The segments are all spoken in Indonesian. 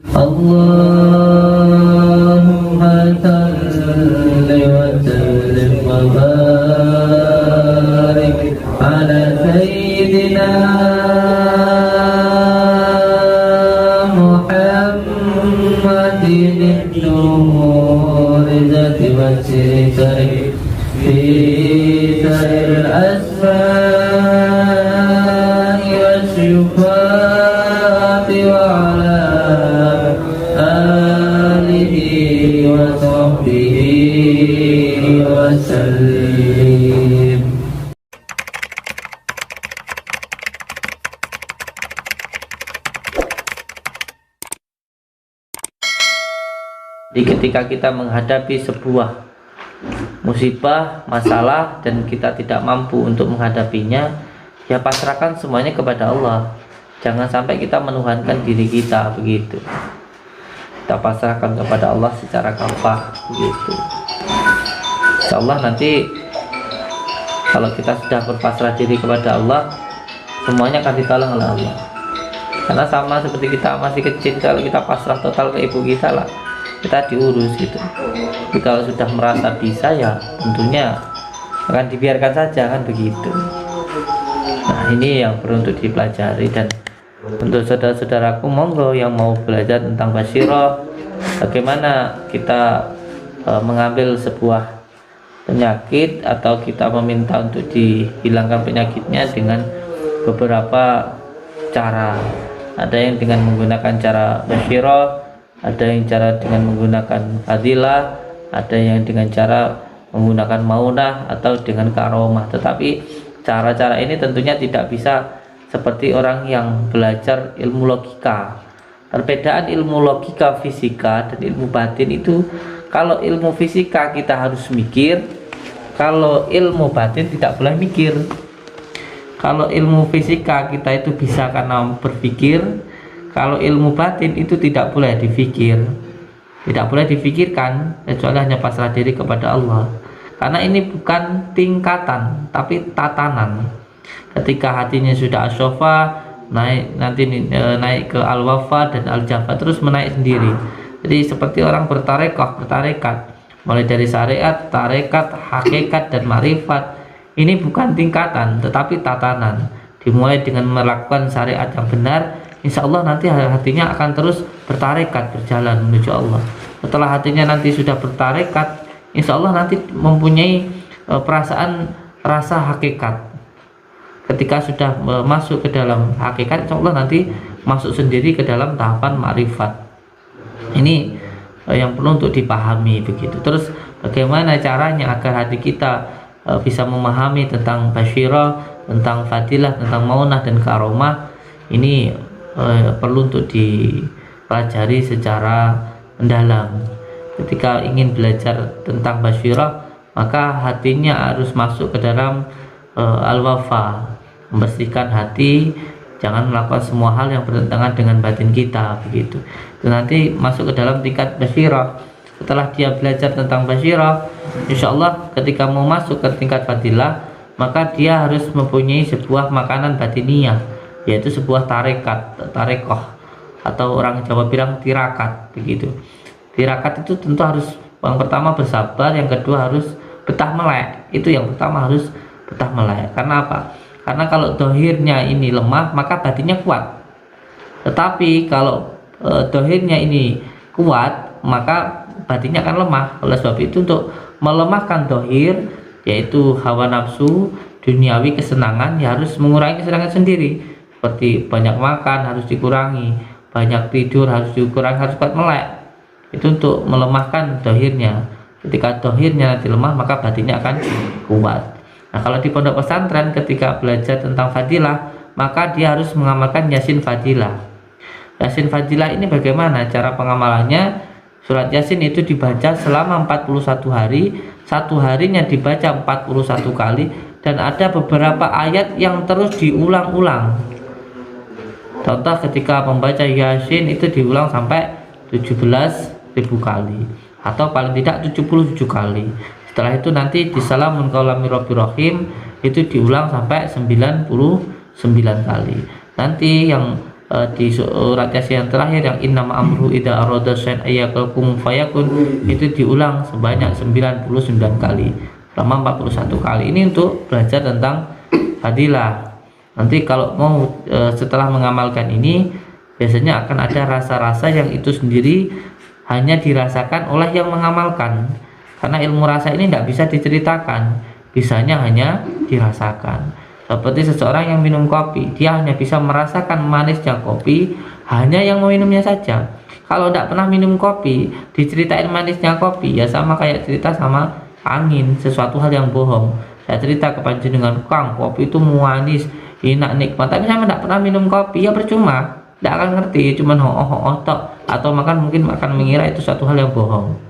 Allahumma salli wa sallim wa barik ala sayyidina Muhammadin nur zati wa sirri fi sirril asma'i wa sifati wa ala alihi wa sahbihi wa sallim. Jadi ketika kita menghadapi sebuah musibah, masalah, dan kita tidak mampu untuk menghadapinya, ya pasrahkan semuanya kepada Allah. Jangan sampai kita menuhankan diri kita begitu. Kita pasrahkan kepada Allah secara kafah begitu. Insyaallah nanti kalau kita sudah berpasrah diri kepada Allah, semuanya akan ditolong oleh Allah. Karena sama seperti kita masih kecil, kalau kita pasrah total ke ibu kita lah, kita diurus gitu. Tapi kalau sudah merasa bisa, ya tentunya akan dibiarkan saja kan begitu. Nah ini yang perlu untuk dipelajari. Dan untuk saudara-saudaraku, monggo yang mau belajar tentang basyirah, bagaimana kita mengambil sebuah penyakit atau kita meminta untuk dihilangkan penyakitnya dengan beberapa cara. Ada yang dengan menggunakan cara basyirah, ada yang cara dengan menggunakan fadilah, ada yang dengan cara menggunakan maunah atau dengan karomah. Tetapi cara-cara ini tentunya tidak bisa seperti orang yang belajar ilmu logika. Perbedaan ilmu logika fisika dan ilmu batin itu, kalau ilmu fisika kita harus mikir, kalau ilmu batin tidak boleh mikir. Kalau ilmu fisika kita itu bisa karena berpikir, kalau ilmu batin itu tidak boleh difikir, tidak boleh difikirkan, kecuali hanya pasrah diri kepada Allah. Karena ini bukan tingkatan, tapi tatanan. Ketika hatinya sudah asyofa, naik nanti naik ke al-wafa dan al-jafa, terus menaik sendiri. Jadi seperti orang bertarekat, mulai dari syariat, tarekat, hakikat, dan marifat. Ini bukan tingkatan, tetapi tatanan. Dimulai dengan melakukan syariat yang benar, insya Allah nanti hatinya akan terus bertarekat, berjalan menuju Allah. Setelah hatinya nanti sudah bertarekat, insya Allah nanti mempunyai perasaan rasa hakikat. Ketika sudah masuk ke dalam hakikat, insya Allah nanti masuk sendiri ke dalam tahapan ma'rifat. Ini yang perlu untuk dipahami begitu. Terus bagaimana caranya agar hati kita bisa memahami tentang basyirah, tentang fadilah, tentang maunah dan karomah. Ini perlu untuk dipelajari secara mendalam. Ketika ingin belajar tentang basyirah, maka hatinya harus masuk ke dalam al-wafa, membersihkan hati, jangan melakukan semua hal yang bertentangan dengan batin kita begitu. Dan nanti masuk ke dalam tingkat basyirah. Setelah dia belajar tentang basyirah, insya Allah ketika mau masuk ke tingkat fadilah, maka dia harus mempunyai sebuah makanan batiniyah, yaitu sebuah tarekoh, atau orang Jawa bilang tirakat begitu. Tirakat itu tentu harus, yang pertama bersabar, yang kedua harus betah melek. Itu yang pertama, harus betah melek. Karena apa? Karena kalau dohirnya ini lemah, maka batinnya kuat. Tetapi kalau dohirnya ini kuat, maka batinnya akan lemah. Oleh sebab itu, untuk melemahkan dohir, yaitu hawa nafsu duniawi, kesenangan, ya harus mengurangi kesenangan sendiri. Seperti banyak makan harus dikurangi, banyak tidur harus dikurangi, harus kuat melek. Itu untuk melemahkan dohirnya. Ketika dohirnya nanti lemah, maka batinnya akan kuat. Nah, kalau di pondok pesantren ketika belajar tentang fadilah, maka dia harus mengamalkan Yasin Fadilah. Yasin Fadilah ini bagaimana cara pengamalannya? Surat Yasin itu dibaca selama 41 hari, satu harinya dibaca 41 kali, dan ada beberapa ayat yang terus diulang-ulang. Contoh ketika membaca Yasin itu diulang sampai 17.000 kali, atau paling tidak 77 kali. Setelah itu nanti di Salamun Qaulam mir Rabbir Rahim itu diulang sampai 99 kali. Nanti yang di surat Yasin yang terakhir yang innama amruhu idza arada syai'an ayyakun fayakun, itu diulang sebanyak 99 kali selama 41 kali. Ini untuk belajar tentang fadilah. Nanti kalau mau setelah mengamalkan ini biasanya akan ada rasa-rasa yang itu sendiri hanya dirasakan oleh yang mengamalkan, karena ilmu rasa ini tidak bisa diceritakan, bisanya hanya dirasakan. Seperti seseorang yang minum kopi, dia hanya bisa merasakan manisnya kopi hanya yang meminumnya saja. Kalau tidak pernah minum kopi, diceritain manisnya kopi, ya sama kayak cerita sama angin, sesuatu hal yang bohong. Saya cerita ke panjenengan, Kang, kopi itu manis, enak, nikmat, tapi saya tidak pernah minum kopi, ya percuma, tidak akan ngerti, cuman ho tok, atau mungkin akan mengira itu suatu hal yang bohong.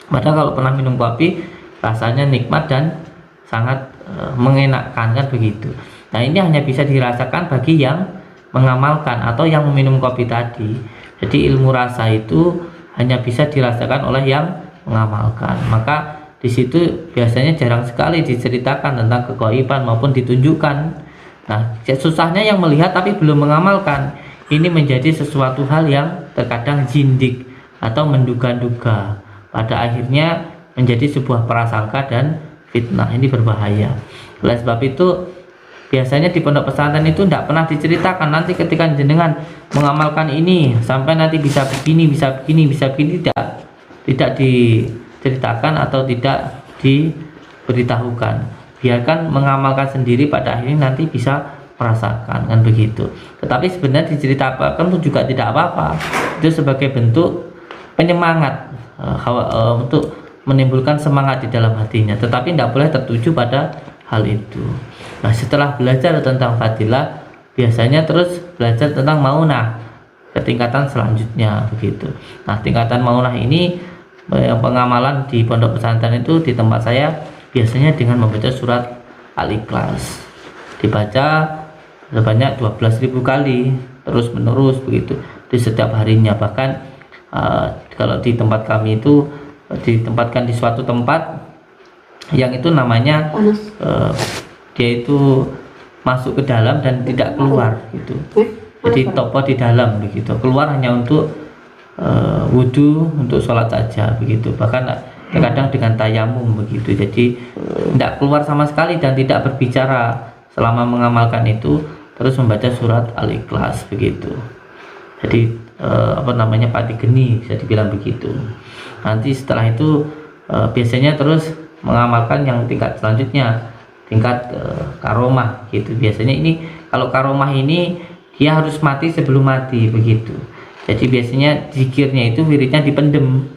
Padahal kalau pernah minum kopi, rasanya nikmat dan sangat mengenakkan, kan begitu. Nah, ini hanya bisa dirasakan bagi yang mengamalkan atau yang meminum kopi tadi. Jadi ilmu rasa itu hanya bisa dirasakan oleh yang mengamalkan. Maka di situ biasanya jarang sekali diceritakan tentang kegaiban maupun ditunjukkan. Nah, susahnya yang melihat tapi belum mengamalkan. Ini menjadi sesuatu hal yang terkadang jindik atau menduga-duga. Pada akhirnya menjadi sebuah prasangka dan fitnah. Ini berbahaya. Oleh sebab itu biasanya di pondok pesantren itu tidak pernah diceritakan nanti ketika jenengan mengamalkan ini sampai nanti bisa begini, tidak diceritakan atau tidak diberitahukan. Biarkan mengamalkan sendiri, pada akhirnya nanti bisa merasakan, kan begitu. Tetapi sebenarnya diceritakan itu juga tidak apa-apa. Itu sebagai bentuk penyemangat untuk menimbulkan semangat di dalam hatinya, tetapi tidak boleh tertuju pada hal itu. Nah, setelah belajar tentang fadilah, biasanya terus belajar tentang maunah ke tingkatan selanjutnya, begitu. Nah, tingkatan maunah ini pengamalan di pondok pesantren itu di tempat saya biasanya dengan membaca surat Al-Ikhlas, dibaca sebanyak 12.000 kali terus menerus begitu di setiap harinya. Bahkan kalau di tempat kami itu ditempatkan di suatu tempat yang itu namanya dia itu masuk ke dalam dan tidak keluar gitu. Jadi topo di dalam begitu, keluar hanya untuk wudhu, untuk sholat saja begitu. Bahkan terkadang dengan tayamum begitu. Jadi tidak keluar sama sekali dan tidak berbicara selama mengamalkan itu, terus membaca surat Al-Ikhlas begitu. Jadi pati geni bisa dibilang begitu. Nanti setelah itu biasanya terus mengamalkan yang tingkat selanjutnya, tingkat karomah gitu. Biasanya ini kalau karomah ini dia harus mati sebelum mati begitu. Jadi biasanya zikirnya itu wiridnya dipendem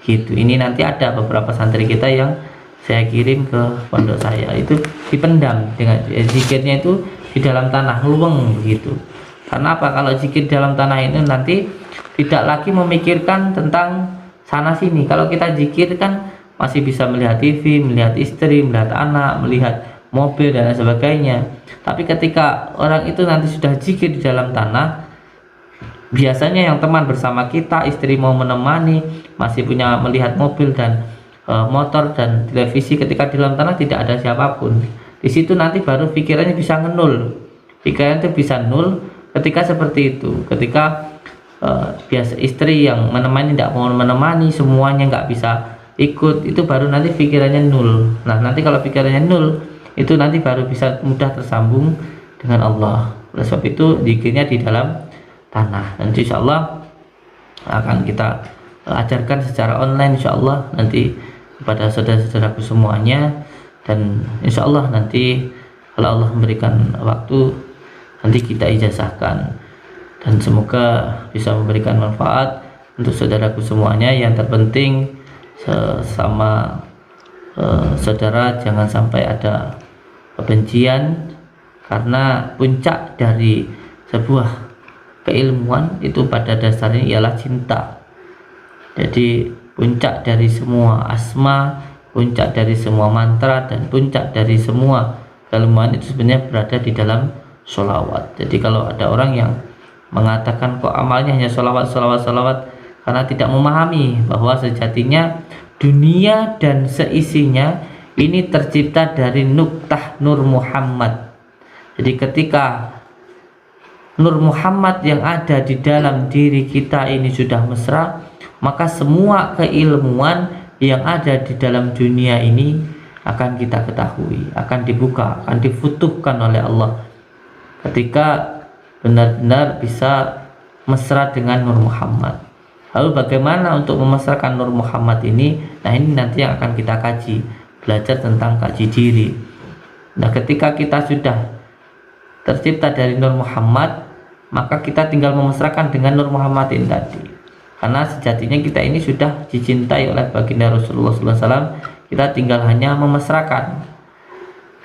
gitu. Ini nanti ada beberapa santri kita yang saya kirim ke pondok saya, itu dipendam dengan zikirnya itu di dalam tanah luweng begitu. Karena apa? Kalau zikir dalam tanah ini nanti tidak lagi memikirkan tentang sana sini. Kalau kita zikir kan masih bisa melihat TV, melihat istri, melihat anak, melihat mobil dan sebagainya. Tapi ketika orang itu nanti sudah zikir di dalam tanah, biasanya yang teman bersama kita, istri mau menemani, masih punya melihat mobil dan motor dan televisi, ketika di dalam tanah tidak ada siapapun. Di situ nanti baru pikirannya bisa ngenul. Pikiran itu bisa nul ketika seperti itu. Ketika biasa istri yang menemani tidak mau menemani, semuanya nggak bisa ikut, itu baru nanti pikirannya nul. Nah, nanti kalau pikirannya nul, itu nanti baru bisa mudah tersambung dengan Allah. Oleh sebab itu zikirnya di dalam tanah. Dan insya Allah akan kita ajarkan secara online insya Allah nanti kepada saudara-saudaraku semuanya. Dan insya Allah nanti kalau Allah memberikan waktu, nanti kita ijazahkan. Dan semoga bisa memberikan manfaat untuk saudaraku semuanya. Yang terpenting sesama saudara jangan sampai ada kebencian, karena puncak dari sebuah keilmuan itu pada dasarnya ialah cinta. Jadi puncak dari semua asma, puncak dari semua mantra, dan puncak dari semua keilmuan itu sebenarnya berada di dalam sholawat. Jadi kalau ada orang yang mengatakan kok amalnya hanya sholawat karena tidak memahami bahwa sejatinya dunia dan seisinya ini tercipta dari nuktah Nur Muhammad. Jadi ketika Nur Muhammad yang ada di dalam diri kita ini sudah mesra, maka semua keilmuan yang ada di dalam dunia ini akan kita ketahui, akan dibuka, akan difutuhkan oleh Allah ketika benar-benar bisa mesra dengan Nur Muhammad. Lalu bagaimana untuk memesrakan Nur Muhammad ini? Nah, ini nanti yang akan kita kaji, belajar tentang kaji diri. Nah, ketika kita sudah tercipta dari Nur Muhammad, maka kita tinggal memesrakan dengan Nur Muhammad ini tadi. Karena sejatinya kita ini sudah dicintai oleh baginda Rasulullah SAW, kita tinggal hanya memesrakan.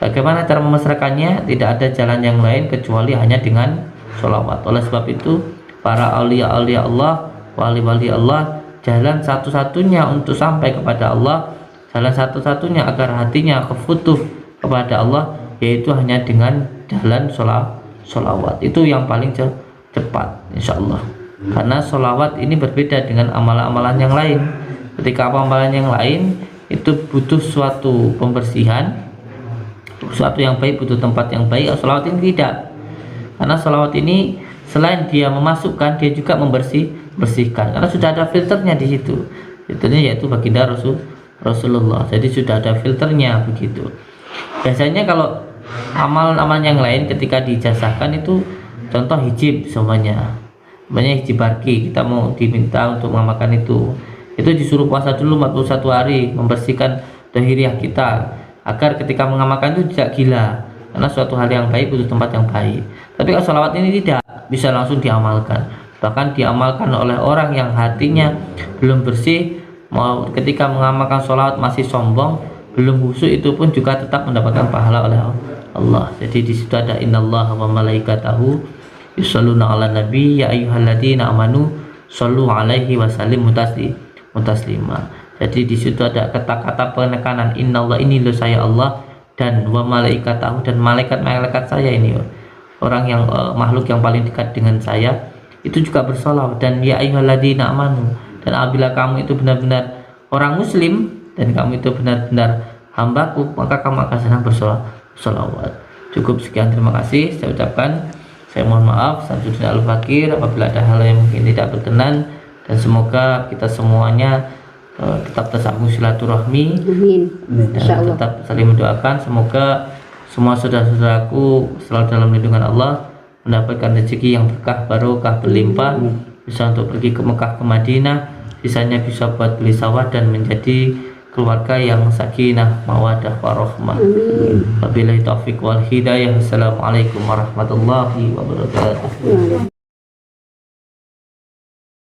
Bagaimana cara memesrakannya? Tidak ada jalan yang lain kecuali hanya dengan sholawat. Oleh sebab itu, para aulia-aulia Allah, wali-wali Allah, jalan satu-satunya untuk sampai kepada Allah, jalan satu-satunya agar hatinya kefutuh kepada Allah, yaitu hanya dengan jalan sholawat. Itu yang paling cepat, insya Allah. Karena sholawat ini berbeda dengan amalan-amalan yang lain. Ketika amalan yang lain itu butuh suatu pembersihan, suatu yang baik, butuh tempat yang baik. Sholawat ini tidak, karena sholawat ini selain dia memasukkan, dia juga membersihkan, karena sudah ada filternya di situ. Filternya yaitu baginda Rasulullah. Jadi sudah ada filternya begitu. Biasanya kalau amal-amal yang lain ketika diijazahkan itu, contoh hijib semuanya, banyak hijib barki, kita mau diminta untuk mengamalkan itu disuruh puasa dulu 41 hari, membersihkan dohiriyah kita agar ketika mengamalkan itu tidak gila, karena suatu hal yang baik butuh tempat yang baik. Tapi kalau sholawat ini tidak bisa langsung diamalkan, bahkan diamalkan oleh orang yang hatinya belum bersih, mau ketika mengamalkan sholawat masih sombong, belum khusyuk, itu pun juga tetap mendapatkan pahala oleh Allah. Jadi di situ ada innallaha wa malaikatahu yusholluna 'alan nabi ya ayyuhalladzina amanu shollu 'alaihi wa sallimu taslima. Jadi di situ ada kata-kata penekanan, innallah, ini loh saya Allah, dan wa malaikatahu, dan malaikat-malaikat saya ini, orang yang makhluk yang paling dekat dengan saya itu juga bersolawat, dan ya ayyuhalladzina amanu, dan apabila kamu itu benar-benar orang muslim dan kamu itu benar-benar hambaku, maka kamu akan senang bersolawat. Cukup sekian, terima kasih saya ucapkan. Saya mohon maaf Samsudin Al-Fakir apabila ada hal yang mungkin tidak berkenan, dan semoga kita semuanya tetap tersambung silaturahmi. Amin. Dan tetap saling mendoakan, semoga semua saudara-saudaraku selalu dalam lindungan Allah, mendapatkan rezeki yang berkah, barokah, berlimpah, bisa untuk pergi ke Mekah, ke Madinah, sisanya bisa buat beli sawah dan menjadi keluarga yang sakinah, mawadah, warahmah. Wabillahi taufiq wal hidayah. Assalamualaikum warahmatullahi wabarakatuh.